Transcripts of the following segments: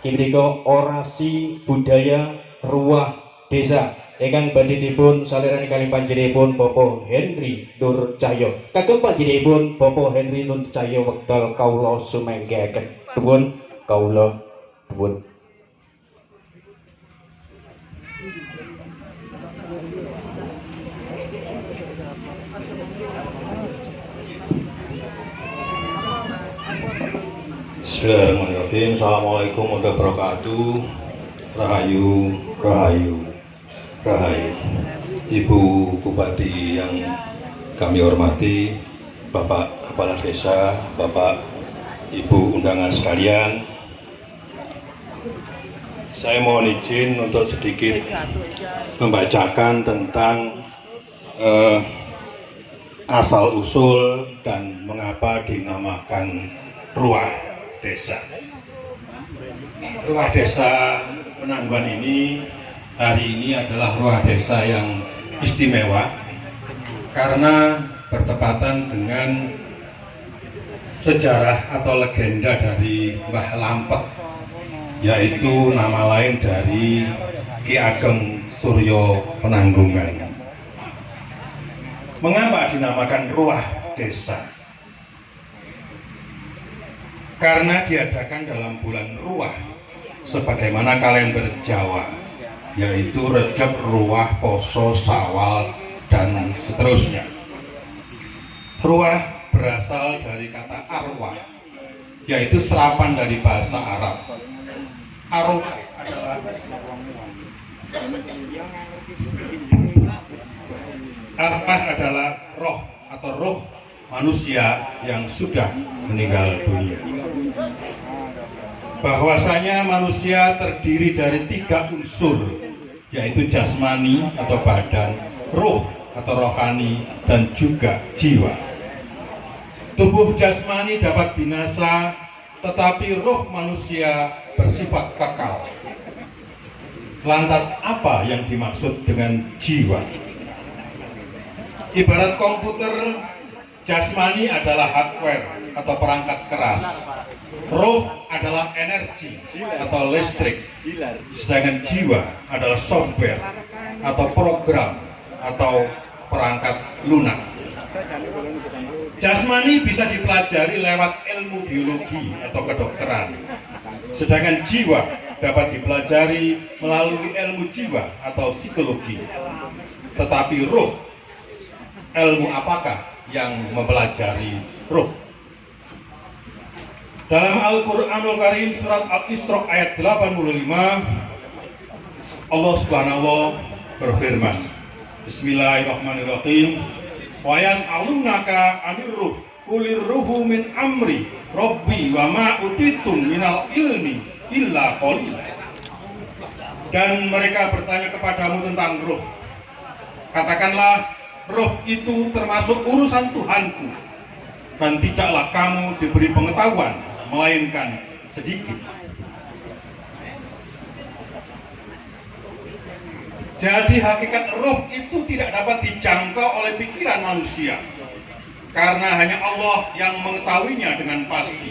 Kibriko orasi budaya ruah desa ingkang badhe dipun salirani kalih panjenenganipun Bapak Henry Nur Cahyo. Kagem panjenenganipun Bapak Henry Nur Cahyo wekdal kawula sumenggaken. Nuwun kawula nuwun. Bismillahirrahmanirrahim. Assalamualaikum warahmatullahi wabarakatuh. Rahayu, rahayu, rahayu. Ibu Bupati yang kami hormati, Bapak Kepala Desa, Bapak Ibu undangan sekalian, saya mohon izin untuk sedikit membacakan tentang asal-usul dan mengapa dinamakan ruah desa. Ruah desa Penangguhan ini hari ini adalah ruah desa yang istimewa karena bertepatan dengan sejarah atau legenda dari Mbah Lampet, yaitu nama lain dari Ki Ageng Suryo Penanggungan. Mengapa dinamakan ruah desa? Karena diadakan dalam bulan Ruah, sebagaimana kalender Jawa, yaitu Rejab, Ruah, Poso, Sawal, dan seterusnya. Ruah berasal dari kata arwah, yaitu serapan dari bahasa Arab. Arwah adalah roh atau roh manusia yang sudah meninggal dunia. Bahwasanya manusia terdiri dari 3 unsur, yaitu jasmani atau badan, ruh atau rohani, dan juga jiwa. Tubuh jasmani dapat binasa, tetapi ruh manusia bersifat kekal. Lantas apa yang dimaksud dengan jiwa? Ibarat komputer, jasmani adalah hardware atau perangkat keras, roh adalah energi atau listrik, sedangkan jiwa adalah software atau program atau perangkat lunak. Jasmani bisa dipelajari lewat ilmu biologi atau kedokteran, sedangkan jiwa dapat dipelajari melalui ilmu jiwa atau psikologi. Tetapi roh, ilmu apakah yang mempelajari roh? Dalam Al-Quranul Karim surat Al-Isra ayat 85, Allah Subhanahu berfirman, Bismillahirrahmanirrahim, wa yas'alunaka 'anir ruh qulir ruhu min amri rabbi wa ma utitum minal ilmi illa qalila. Dan mereka bertanya kepadamu tentang roh. Katakanlah, roh itu termasuk urusan Tuhanku, dan tidaklah kamu diberi pengetahuan melainkan sedikit. Jadi hakikat roh itu tidak dapat dijangkau oleh pikiran manusia, karena hanya Allah yang mengetahuinya dengan pasti.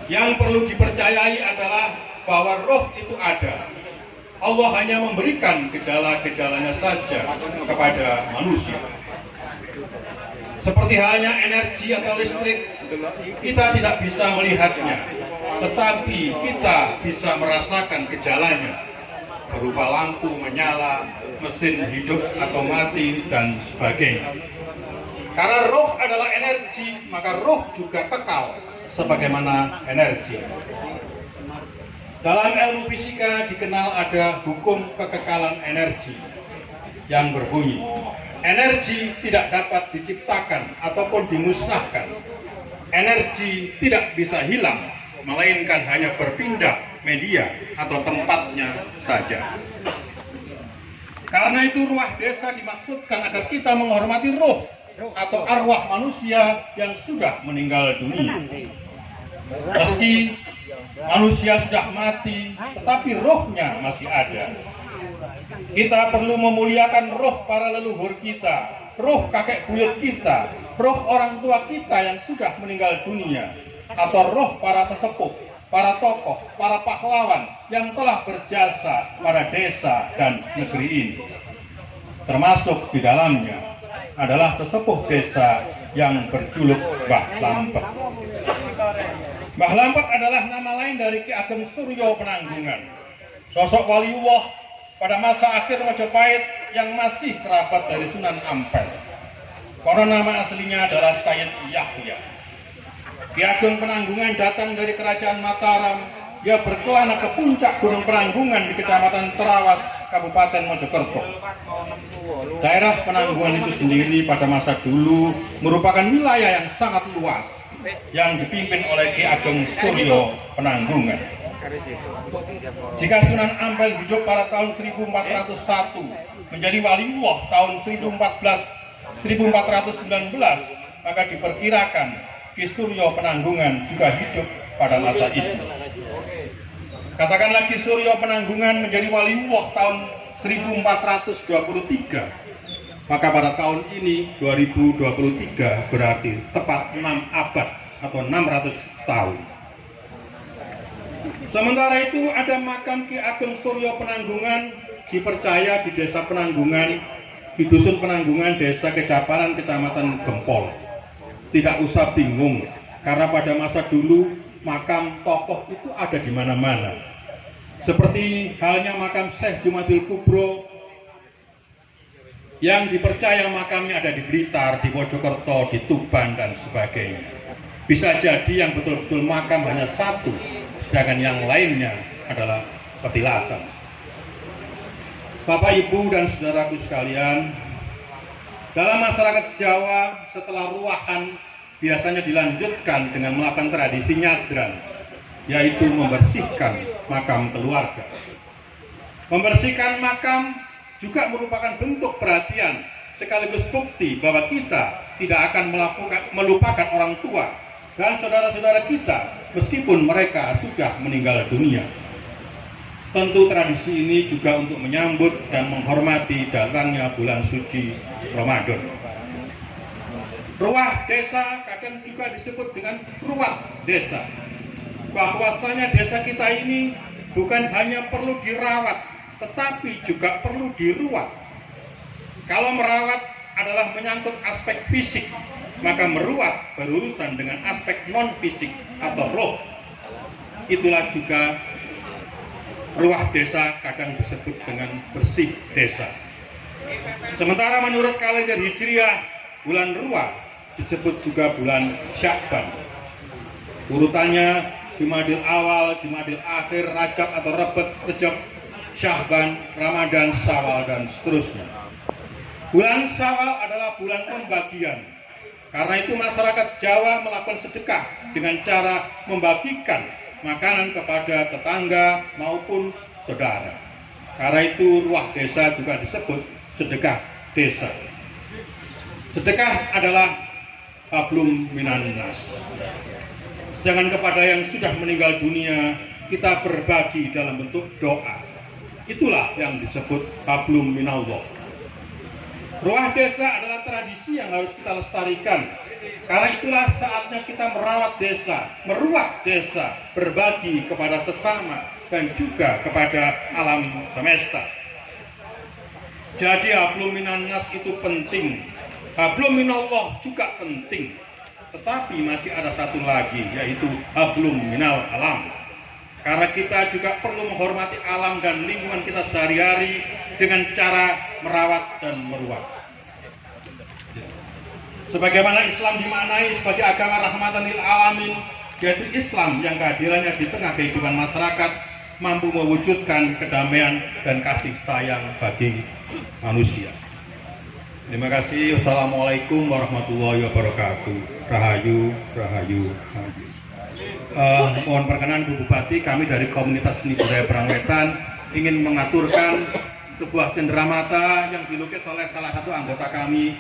Yang perlu dipercayai adalah bahwa roh itu ada. Allah hanya memberikan gejala-gejalanya saja kepada manusia. Seperti halnya energi atau listrik, kita tidak bisa melihatnya, tetapi kita bisa merasakan gejalanya, berupa lampu menyala, mesin hidup atau mati, dan sebagainya. Karena roh adalah energi, maka roh juga kekal sebagaimana energi. Dalam ilmu fisika dikenal ada hukum kekekalan energi yang berbunyi, energi tidak dapat diciptakan ataupun dimusnahkan. Energi tidak bisa hilang, melainkan hanya berpindah media atau tempatnya saja. Karena itu ruah desa dimaksudkan agar kita menghormati roh atau arwah manusia yang sudah meninggal dunia. Meski manusia sudah mati, tetapi rohnya masih ada. Kita perlu memuliakan roh para leluhur kita, roh kakek buyut kita, roh orang tua kita yang sudah meninggal dunia, atau roh para sesepuh, para tokoh, para pahlawan yang telah berjasa pada desa dan negeri ini. Termasuk di dalamnya adalah sesepuh desa yang berjuluk Mbah Lampet. Mbah Lampet adalah nama lain dari Ki Ageng Suryo Penanggungan, sosok waliullah pada masa akhir Majapahit yang masih kerabat dari Sunan Ampel. Konon nama aslinya adalah Sayyid Yahya. Ki Ageng Penanggungan datang dari kerajaan Mataram. Dia berkelana ke puncak Gunung Penanggungan di Kecamatan Terawas, Kabupaten Mojokerto. Daerah Penanggungan itu sendiri pada masa dulu merupakan wilayah yang sangat luas yang dipimpin oleh Ki Ageng Suryo Penanggungan. Jika Sunan Ampel hidup pada tahun 1401 menjadi waliullah tahun 1419, maka diperkirakan Ki Suryo Penanggungan juga hidup pada masa itu. Katakanlah Ki Suryo Penanggungan menjadi waliullah tahun 1423, maka pada tahun ini 2023 berarti tepat 6 abad atau 600 tahun. Sementara itu ada makam Ki Ageng Suryo Penanggungan dipercaya di desa Penanggungan, di dusun Penanggungan, desa Kejaparan, kecamatan Gempol. Tidak usah bingung, karena pada masa dulu makam tokoh itu ada di mana-mana. Seperti halnya makam Syekh Jumadil Kubro yang dipercaya makamnya ada di Blitar, di Mojokerto, di Tuban, dan sebagainya. Bisa jadi yang betul-betul makam hanya satu, sedangkan yang lainnya adalah petilasan. Bapak, Ibu, dan saudaraku sekalian, dalam masyarakat Jawa setelah ruahan biasanya dilanjutkan dengan melakukan tradisi nyadran, yaitu membersihkan makam keluarga. Membersihkan makam juga merupakan bentuk perhatian sekaligus bukti bahwa kita tidak akan melupakan orang tua dan saudara-saudara kita meskipun mereka sudah meninggal dunia. Tentu tradisi ini juga untuk menyambut dan menghormati datangnya bulan suci Ramadan. Ruah desa kadang juga disebut dengan ruat desa. Bahwasanya desa kita ini bukan hanya perlu dirawat, tetapi juga perlu diruat. Kalau merawat adalah menyangkut aspek fisik, maka meruat berurusan dengan aspek non-fisik atau roh. Itulah juga ruah desa kadang disebut dengan bersih desa. Sementara menurut kalender Hijriah, bulan ruah disebut juga bulan Sya'ban. Urutannya Jumadil Awal, Jumadil Akhir, Rajab atau Rejab, Sya'ban, Ramadan, Syawal, dan seterusnya. Bulan Syawal adalah bulan pembagian. Karena itu masyarakat Jawa melakukan sedekah dengan cara membagikan makanan kepada tetangga maupun saudara. Karena itu ruah desa juga disebut sedekah desa. Sedekah adalah hablum minan nas. Sedangkan kepada yang sudah meninggal dunia, kita berbagi dalam bentuk doa. Itulah yang disebut hablum minallah. Ruah desa adalah tradisi yang harus kita lestarikan. Karena itulah saatnya kita merawat desa, meruat desa, berbagi kepada sesama dan juga kepada alam semesta. Jadi hablum minan nas itu penting. Hablum minallah juga penting. Tetapi masih ada satu lagi, yaitu hablum minal alam. Karena kita juga perlu menghormati alam dan lingkungan kita sehari-hari dengan cara merawat dan meruat. Sebagaimana Islam dimaknai sebagai agama rahmatan lil alamin, yaitu Islam yang kehadirannya di tengah kehidupan masyarakat mampu mewujudkan kedamaian dan kasih sayang bagi manusia. Terima kasih. Wassalamualaikum warahmatullahi wabarakatuh. Rahayu, rahayu, rahayu. Mohon perkenan Bu Bupati, kami dari komunitas seni budaya Berangwetan ingin mengaturkan sebuah cenderamata yang dilukis oleh salah satu anggota kami,